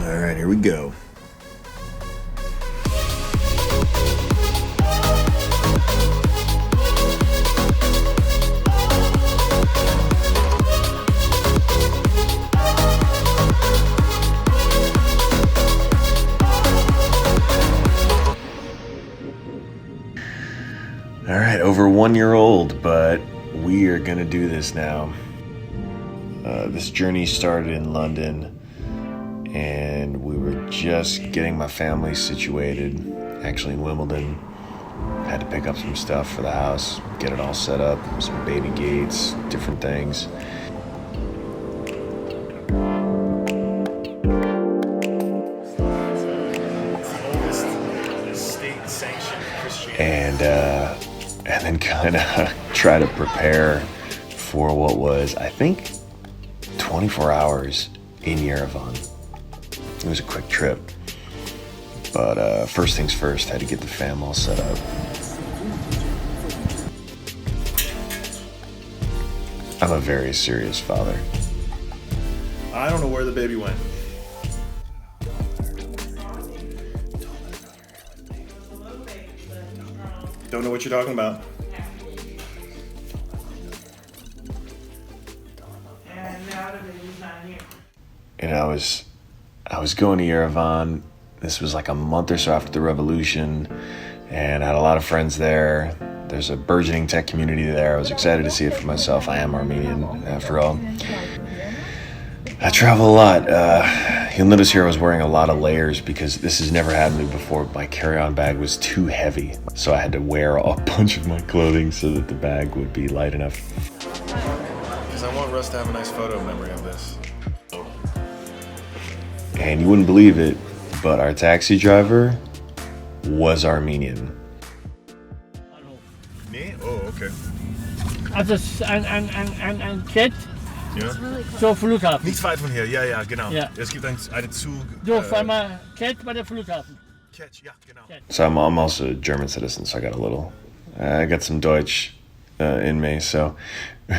All right, here we go. All right, over 1 year old, but we are gonna do this now. This journey started in London, and we were just getting my family situated, actually in Wimbledon. Had to pick up some stuff for the house, get it all set up, some baby gates, different things. And then kind of try to prepare for what was, I think, 24 hours in Yerevan. It was a quick trip, but first things first, had to get the fam all set up. I'm a very serious father. I don't know where the baby went. Don't know what you're talking about. And I was going to Yerevan. This was like a month or so after the revolution, and I had a lot of friends there. There's a burgeoning tech community there. I was excited to see it for myself. I am Armenian, after all. I travel a lot. You'll notice here I was wearing a lot of layers because this has never happened to me before. My carry-on bag was too heavy, so I had to wear a bunch of my clothing so that the bag would be light enough. Because I want Russ to have a nice photo memory of this. And you wouldn't believe it, but our taxi driver was Armenian. Me? Oh, okay. Also ein Cat Ja. zur Flughafen. Nicht weit von hier, ja, genau. Ja. Es gibt eine Zug. So, fahr mal Cat bei der Flughafen. Catch, ja, genau. So I'm also a German citizen, so I got some Deutsch in me. So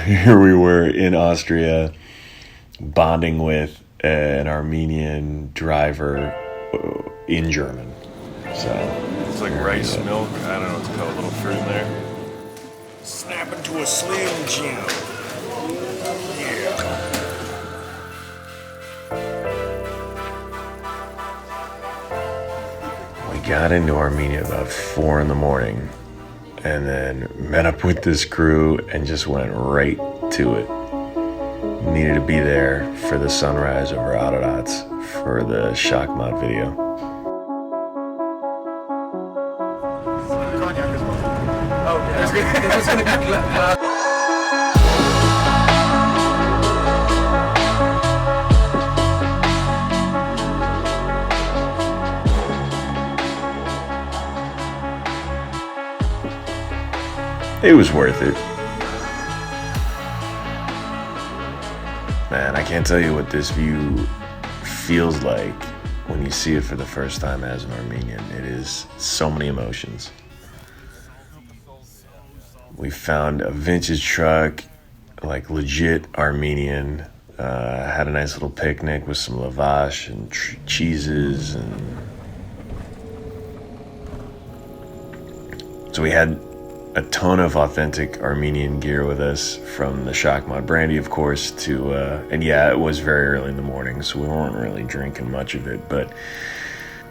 here we were in Austria, bonding with an Armenian driver in German. So It's like rice milk. I don't know what to call it. A little fruit in there. Snap into a Slim Jim. Yeah. we got into Armenia about 4 a.m, and then met up with this crew and just went right to it. Needed to be there for the sunrise over Ararat for the Shachmat video. It was worth it. Man, I can't tell you what this view feels like when you see it for the first time as an Armenian. It is so many emotions. We found a vintage truck, like legit Armenian. Had a nice little picnic with some lavash and cheeses, and so we had a ton of authentic Armenian gear with us, from the Shachmat brandy, of course, to and yeah, it was very early in the morning, so we weren't really drinking much of it. But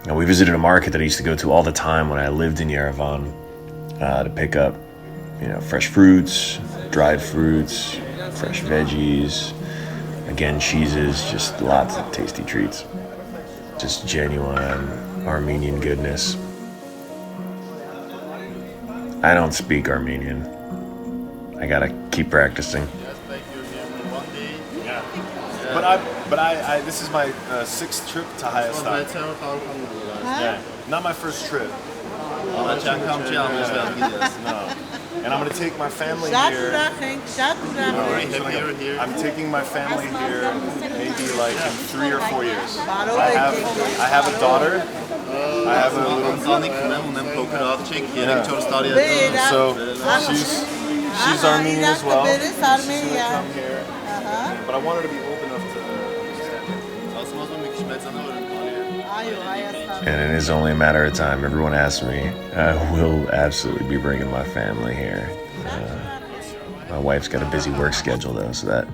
we visited a market that I used to go to all the time when I lived in Yerevan to pick up, fresh fruits, dried fruits, fresh veggies, again, cheeses, just lots of tasty treats. Just genuine Armenian goodness. I don't speak Armenian. I gotta keep practicing. But I this is my 6th trip to Hayastan. Yeah, not my first trip. No. And I'm gonna take my family here. I'm taking my family here maybe like in 3 or 4 years. I have a daughter. I have a little son. So she's Armenian as well. She's gonna come here. But I want her to be old enough to understand. And it is only a matter of time. Everyone asks me. I will absolutely be bringing my family here. My wife's got a busy work schedule though, so that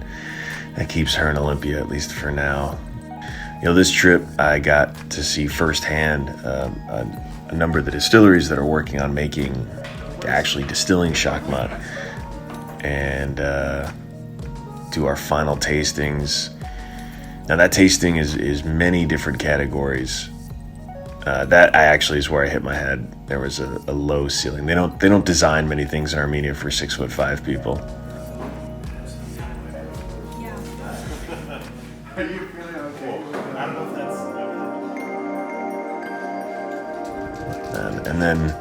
keeps her in Olympia, at least for now. You know, this trip I got to see firsthand a number of the distilleries that are working on actually distilling shakmat, and do our final tastings. Now that tasting is many different categories. That actually is where I hit my head. There was a low ceiling. They don't design many things in Armenia for 6'5" people. Are you feeling okay? I don't know if that's... And then,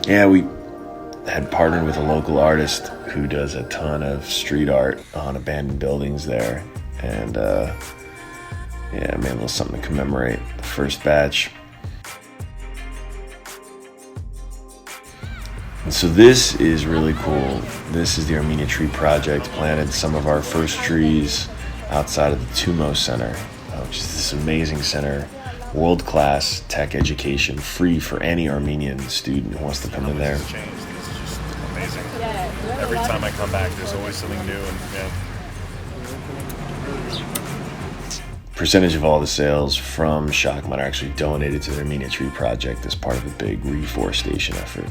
yeah, we had partnered with a local artist who does a ton of street art on abandoned buildings there. And yeah, made a little something to commemorate the first batch. And so this is really cool. This is the Armenia Tree Project. Planted some of our first trees outside of the Tumo Center, which is this amazing center, world-class tech education, free for any Armenian student who wants to come in there. It's changed. It's just amazing. Every time I come back, there's always something new. And Percentage of all the sales from shakmat are actually donated to the Armenia Tree Project as part of a big reforestation effort.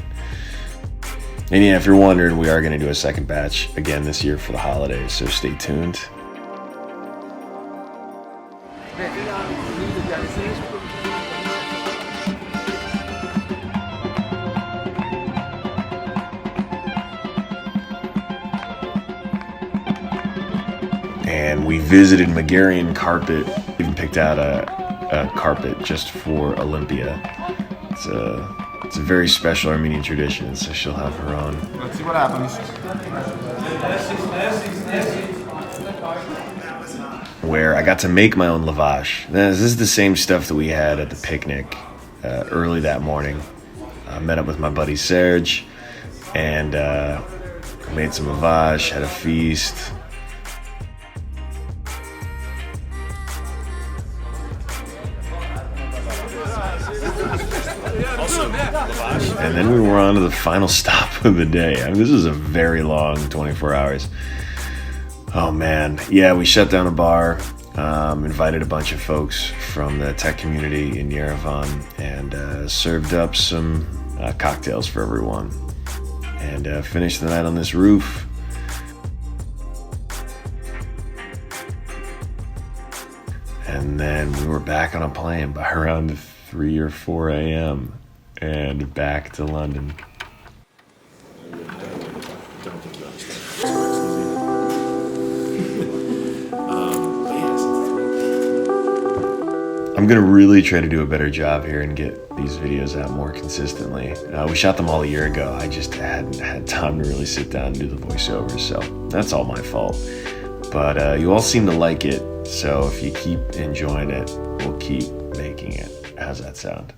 And yeah, if you're wondering, we are going to do a second batch again this year for the holidays, so stay tuned. And we visited Megerian Carpet. Even picked out a carpet just for Olympia. It's a very special Armenian tradition, so she'll have her own. let's see what happens. Where I got to make my own lavash. This is the same stuff that we had at the picnic early that morning. I met up with my buddy Serge and made some lavash, had a feast. And then we were on to the final stop of the day. I mean, this was a very long 24 hours. Oh man, yeah, we shut down a bar, invited a bunch of folks from the tech community in Yerevan, and served up some cocktails for everyone. And finished the night on this roof. And then we were back on a plane by around 3 or 4 a.m. and back to London. I'm gonna really try to do a better job here and get these videos out more consistently. We shot them all a year ago. I just hadn't had time to really sit down and do the voiceovers, so that's all my fault. But you all seem to like it, so if you keep enjoying it, we'll keep making it. How's that sound?